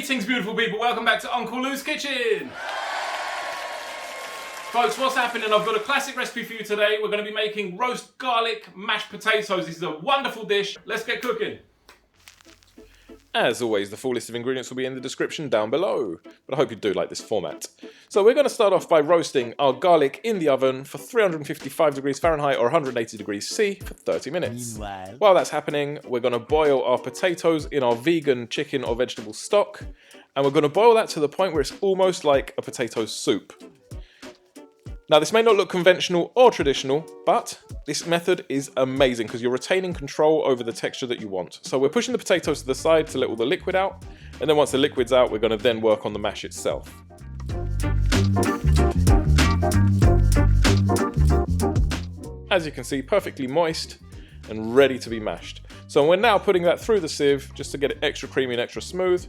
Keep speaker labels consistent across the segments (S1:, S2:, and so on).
S1: Greetings, beautiful people. Welcome back to Uncle Lou's Kitchen. Folks, what's happening? I've got a classic recipe for you today. We're going to be making roast garlic mashed potatoes. This is a wonderful dish. Let's get cooking.
S2: As always, the full list of ingredients will be in the description down below, but I hope you do like this format. So we're going to start off by roasting our garlic in the oven for 355 degrees Fahrenheit or 180 degrees C for 30 minutes.
S3: Meanwhile,
S2: While that's happening, we're going to boil our potatoes in our vegan chicken or vegetable stock, and we're going to boil that to the point where it's almost like a potato soup. Now, this may not look conventional or traditional, but this method is amazing because you're retaining control over the texture that you want. So we're pushing the potatoes to the side to let all the liquid out, and then once the liquid's out, we're going to then work on the mash itself. As you can see, perfectly moist and ready to be mashed. So we're now putting that through the sieve just to get it extra creamy and extra smooth.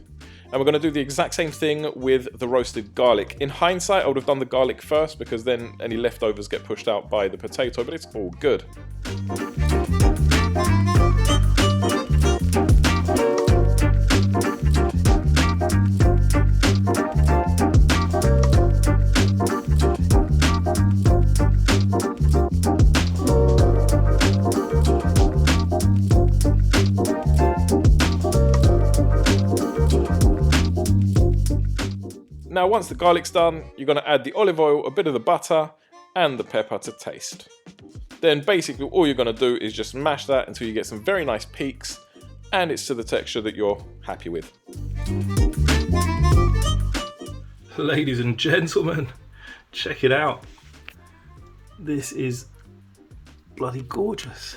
S2: And we're going to do the exact same thing with the roasted garlic. In hindsight, I would have done the garlic first because then any leftovers get pushed out by the potato, but it's all good. Now, once the garlic's done, you're going to add the olive oil, a bit of the butter, and the pepper to taste. Then basically all you're going to do is just mash that until you get some very nice peaks, and it's to the texture that you're happy with.
S1: Ladies and gentlemen, check it out. This is bloody gorgeous.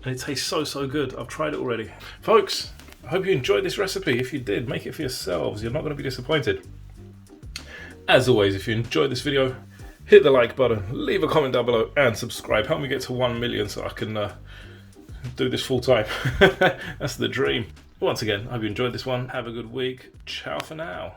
S1: And it tastes so good. I've tried it already. Folks, I hope you enjoyed this recipe. If you did, make it for yourselves. You're not going to be disappointed. As always, if you enjoyed this video, hit the like button, leave a comment down below, and subscribe. Help me get to 1 million so I can do this full time. That's the dream. Once again, I hope you enjoyed this one. Have a good week. Ciao for now.